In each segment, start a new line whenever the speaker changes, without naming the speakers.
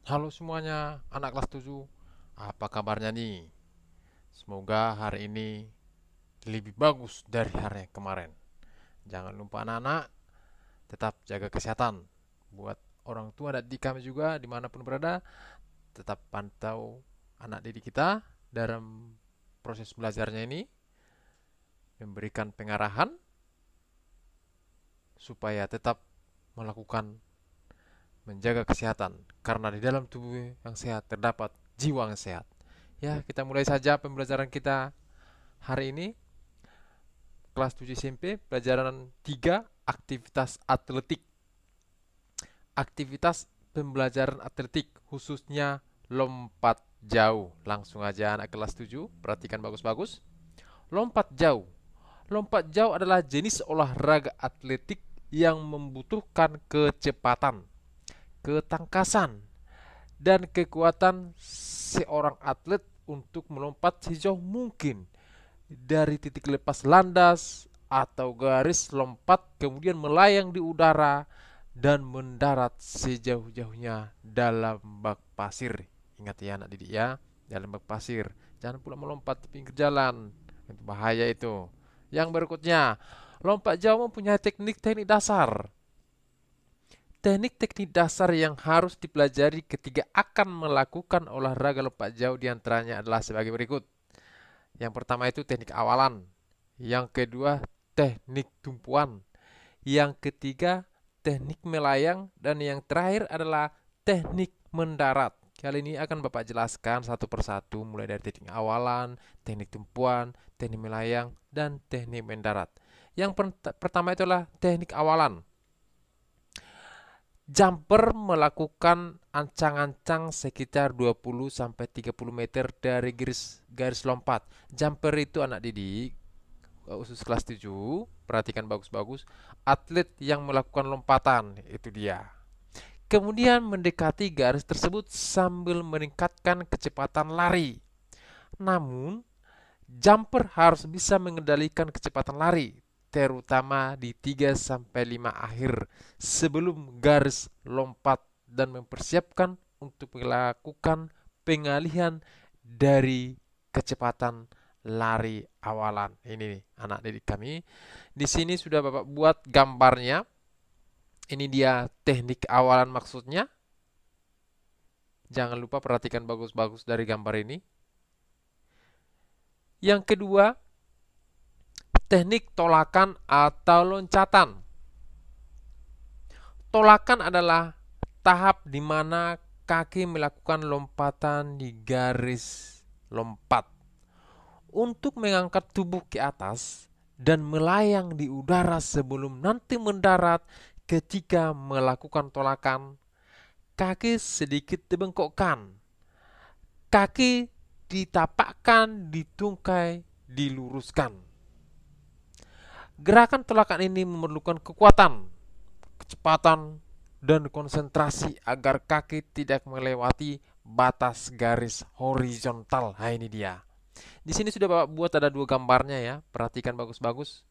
Halo semuanya, anak kelas 7. Apa kabarnya nih? Semoga hari ini lebih bagus dari hari yang kemarin. Jangan lupa anak-anak, tetap jaga kesehatan. Buat orang tua dan di kami juga, dimanapun berada, tetap pantau anak didik kita dalam proses belajarnya ini, memberikan pengarahan supaya tetap melakukan menjaga kesehatan. Karena di dalam tubuh yang sehat terdapat jiwa yang sehat. Ya, kita mulai saja pembelajaran kita hari ini. Kelas 7 SMP, pelajaran 3, aktivitas atletik. Aktivitas pembelajaran atletik, khususnya lompat jauh. Langsung aja anak kelas 7, perhatikan bagus-bagus. Lompat jauh. Lompat jauh adalah jenis olahraga atletik yang membutuhkan kecepatan, ketangkasan, dan kekuatan seorang atlet untuk melompat sejauh mungkin dari titik lepas landas atau garis lompat, kemudian melayang di udara dan mendarat sejauh-jauhnya dalam bak pasir. Ingat ya anak didik ya, dalam bak pasir. Jangan pula melompat di pinggir jalan, itu bahaya itu. Yang berikutnya, lompat jauh mempunyai teknik-teknik dasar. Teknik-teknik dasar yang harus dipelajari ketika akan melakukan olahraga lompat jauh diantaranya adalah sebagai berikut. Yang pertama itu teknik awalan. Yang kedua, teknik tumpuan. Yang ketiga, teknik melayang. Dan yang terakhir adalah teknik mendarat. Kali ini akan Bapak jelaskan satu persatu, mulai dari teknik awalan, teknik tumpuan, teknik melayang, dan teknik mendarat. Yang pertama itu adalah teknik awalan. Jumper melakukan ancang-ancang sekitar 20-30 meter dari garis garis lompat. Jumper itu anak didik khusus kelas 7, perhatikan bagus-bagus, atlet yang melakukan lompatan, itu dia. Kemudian mendekati garis tersebut sambil meningkatkan kecepatan lari. Namun, jumper harus bisa mengendalikan kecepatan lari, terutama di 3-5 akhir sebelum garis lompat dan mempersiapkan untuk melakukan pengalihan dari kecepatan lari awalan. Ini nih anak didik kami. Di sini sudah Bapak buat gambarnya. Ini dia teknik awalan maksudnya. Jangan lupa perhatikan bagus-bagus dari gambar ini. Yang kedua, teknik tolakan atau loncatan. Tolakan adalah tahap di mana kaki melakukan lompatan di garis lompat untuk mengangkat tubuh ke atas dan melayang di udara sebelum nanti mendarat. Ketika melakukan tolakan, kaki sedikit dibengkokkan, kaki ditapakkan, ditungkai, diluruskan. Gerakan tolakan ini memerlukan kekuatan, kecepatan, dan konsentrasi agar kaki tidak melewati batas garis horizontal. Nah, ini dia. Di sini sudah Bapak buat ada dua gambarnya ya. Perhatikan bagus-bagus.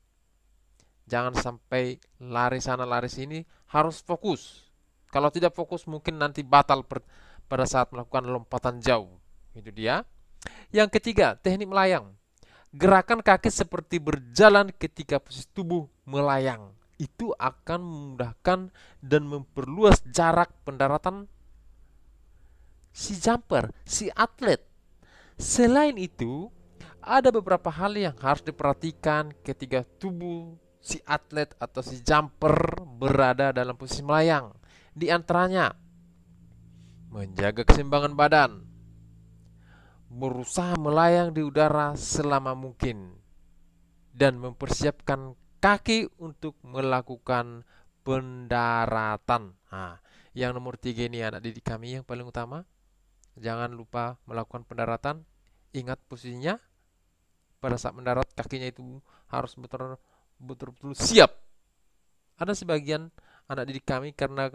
Jangan sampai lari sana lari sini, harus fokus. Kalau tidak fokus mungkin nanti batal pada saat melakukan lompatan jauh. Itu dia. Yang ketiga, teknik melayang. Gerakan kaki seperti berjalan ketika posisi tubuh melayang. Itu akan memudahkan dan memperluas jarak pendaratan si jumper, si atlet. Selain itu, ada beberapa hal yang harus diperhatikan ketika tubuh si atlet atau si jumper berada dalam posisi melayang. Di antaranya, menjaga keseimbangan badan, berusaha melayang di udara selama mungkin, dan mempersiapkan kaki untuk melakukan pendaratan. Nah, yang nomor tiga ini anak didik kami yang paling utama. Jangan lupa melakukan pendaratan. Ingat posisinya. Pada saat mendarat kakinya itu harus betul-betul siap. Ada sebagian anak didik kami karena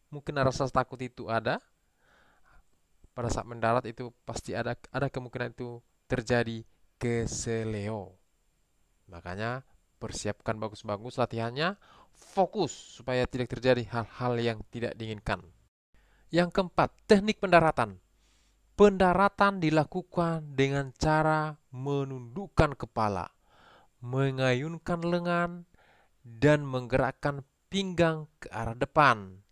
mungkin rasa takut itu ada. Pada saat mendarat itu pasti ada kemungkinan itu terjadi keseleo. Makanya persiapkan bagus-bagus latihannya, fokus supaya tidak terjadi hal-hal yang tidak diinginkan. Yang keempat, teknik pendaratan. Pendaratan dilakukan dengan cara menundukkan kepala, mengayunkan lengan, dan menggerakkan pinggang ke arah depan.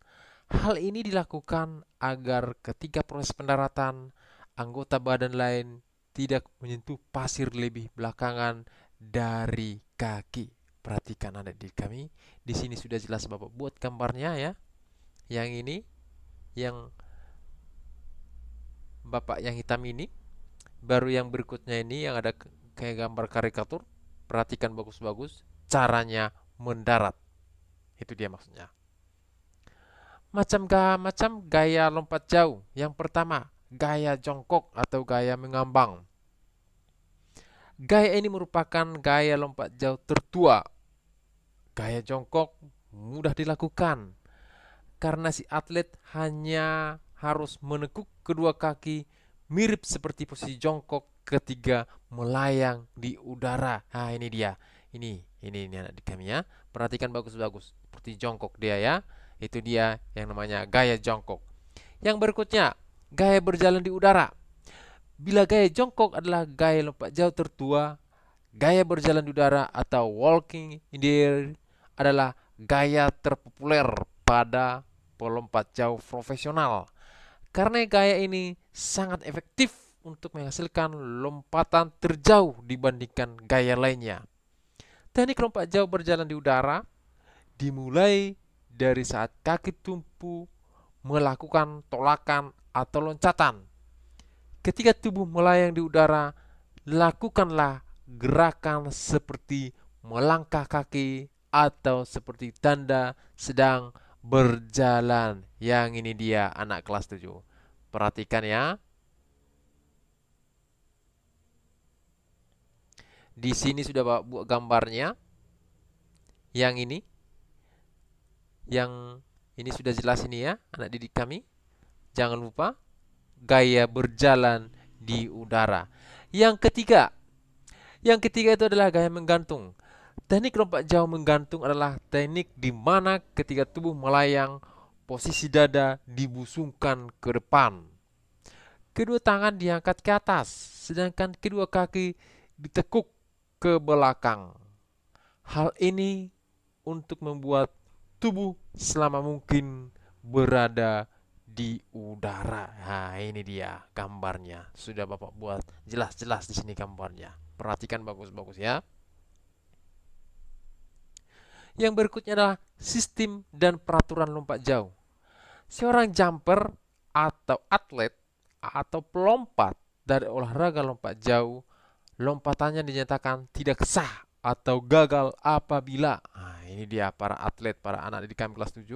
Hal ini dilakukan agar ketika proses pendaratan, anggota badan lain tidak menyentuh pasir lebih belakangan dari kaki. Perhatikan adik kami, di sini sudah jelas Bapak buat gambarnya ya. Yang ini, yang Bapak yang hitam ini, baru yang berikutnya ini yang ada kayak gambar karikatur. Perhatikan bagus-bagus caranya mendarat. Itu dia maksudnya. Macam gaya lompat jauh. Yang pertama, gaya jongkok atau gaya mengambang. Gaya ini merupakan gaya lompat jauh tertua. Gaya jongkok mudah dilakukan karena si atlet hanya harus menekuk kedua kaki mirip seperti posisi jongkok ketika melayang di udara. Nah, ini dia. Ini anak kami ya. Perhatikan bagus-bagus. Seperti jongkok dia ya. Itu dia yang namanya gaya jongkok. Yang berikutnya, gaya berjalan di udara. Bila gaya jongkok adalah gaya lompat jauh tertua, gaya berjalan di udara atau walking in the air adalah gaya terpopuler pada pelompat jauh profesional. Karena gaya ini sangat efektif untuk menghasilkan lompatan terjauh dibandingkan gaya lainnya. Teknik lompat jauh berjalan di udara dimulai dari saat kaki tumpu melakukan tolakan atau loncatan. Ketika tubuh melayang di udara, lakukanlah gerakan seperti melangkah kaki atau seperti tanda sedang berjalan. Yang ini dia anak kelas 7. Perhatikan ya. Di sini sudah Bapak buat gambarnya. Yang ini sudah jelas ini ya, anak didik kami. Jangan lupa gaya berjalan di udara. Yang ketiga itu adalah gaya menggantung. Teknik lompat jauh menggantung adalah teknik di mana ketika tubuh melayang, posisi dada dibusungkan ke depan. Kedua tangan diangkat ke atas, sedangkan kedua kaki ditekuk ke belakang. Hal ini untuk membuat tubuh selama mungkin berada di udara. Nah, ini dia gambarnya. Sudah Bapak buat jelas-jelas di sini gambarnya. Perhatikan bagus-bagus ya. Yang berikutnya adalah sistem dan peraturan lompat jauh. Seorang jumper atau atlet atau pelompat dari olahraga lompat jauh, lompatannya dinyatakan tidak sah atau gagal apabila, nah ini dia para atlet, para anak didik kami kelas 7,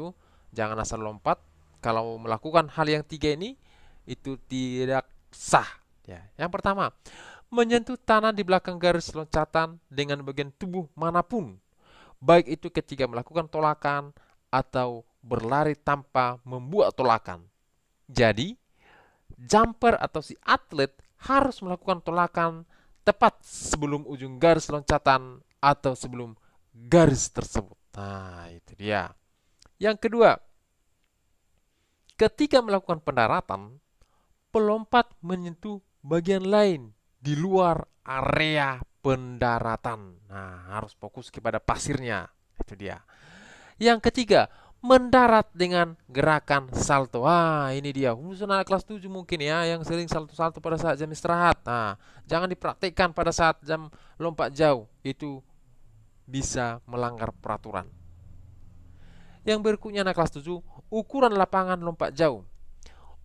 jangan asal lompat. Kalau melakukan hal yang tiga ini, itu tidak sah. Ya. Yang pertama, menyentuh tanah di belakang garis loncatan dengan bagian tubuh manapun, baik itu ketika melakukan tolakan atau berlari tanpa membuat tolakan. Jadi, jumper atau si atlet harus melakukan tolakan tepat sebelum ujung garis loncatan atau sebelum garis tersebut. Nah, itu dia. Yang kedua, ketika melakukan pendaratan, pelompat menyentuh bagian lain di luar area pendaratan. Nah, harus fokus kepada pasirnya. Itu dia. Yang ketiga, mendarat dengan gerakan salto. Ini dia. Khusus anak kelas 7 mungkin ya, yang sering salto-salto pada saat jam istirahat. Nah, jangan dipraktikkan pada saat jam lompat jauh. Itu bisa melanggar peraturan. Yang berikutnya anak kelas 7, ukuran lapangan lompat jauh.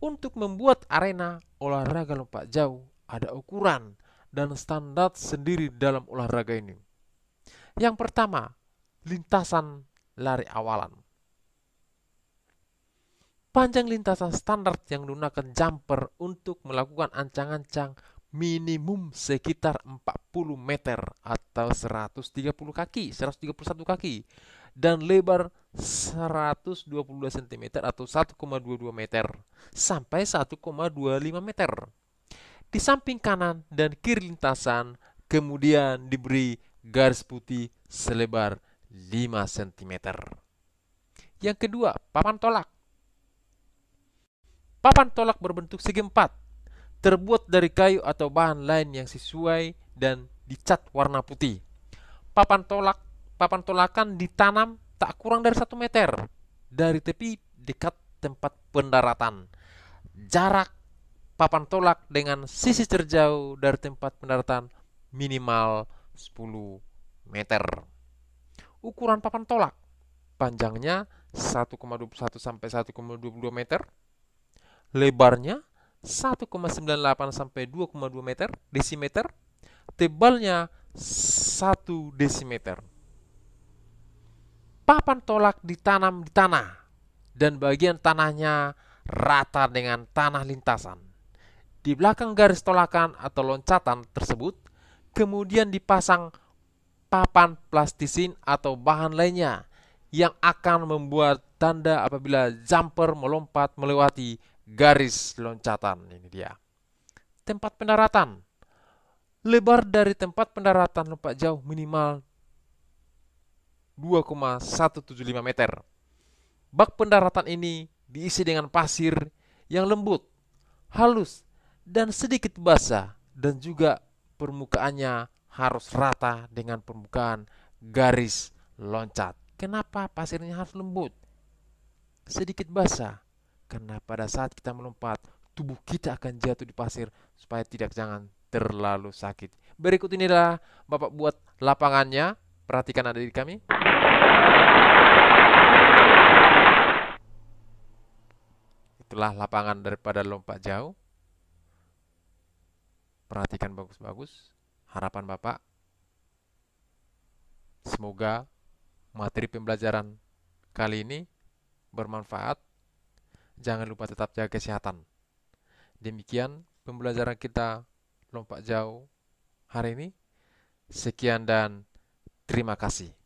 Untuk membuat arena olahraga lompat jauh, ada ukuran dan standar sendiri dalam olahraga ini. Yang pertama, lintasan lari awalan. Panjang lintasan standar yang menggunakan jumper untuk melakukan ancang-ancang minimum sekitar 40 meter atau 131 kaki dan lebar 122 cm atau 1,22 meter sampai 1,25 meter. Di samping kanan dan kiri lintasan kemudian diberi garis putih selebar 5 cm. Yang kedua, papan tolak. Papan tolak berbentuk segi empat, terbuat dari kayu atau bahan lain yang sesuai dan dicat warna putih. Papan tolakan ditanam tak kurang dari 1 meter dari tepi dekat tempat pendaratan. Jarak papan tolak dengan sisi terjauh dari tempat pendaratan minimal 10 meter. Ukuran papan tolak, panjangnya 1,21 sampai 1,22 meter, lebarnya 1,98 sampai 2,2 meter desimeter, tebalnya 1 desimeter. Papan tolak ditanam di tanah dan bagian tanahnya rata dengan tanah lintasan. Di belakang garis tolakan atau loncatan tersebut kemudian dipasang papan plastisin atau bahan lainnya yang akan membuat tanda apabila jumper melompat melewati garis loncatan. Ini dia. Tempat pendaratan. Lebar dari tempat pendaratan lompat jauh minimal 2,175 meter. Bak pendaratan ini diisi dengan pasir yang lembut, halus, dan sedikit basah, dan juga permukaannya harus rata dengan permukaan garis loncat. Kenapa pasirnya harus lembut? Sedikit basah, karena pada saat kita melompat, tubuh kita akan jatuh di pasir supaya jangan terlalu sakit. Berikut inilah Bapak buat lapangannya. Perhatikan adik kami. Itulah lapangan daripada lompat jauh. Perhatikan bagus-bagus. Harapan Bapak, semoga materi pembelajaran kali ini bermanfaat. Jangan lupa tetap jaga kesehatan. Demikian pembelajaran kita lompat jauh hari ini. Sekian dan terima kasih.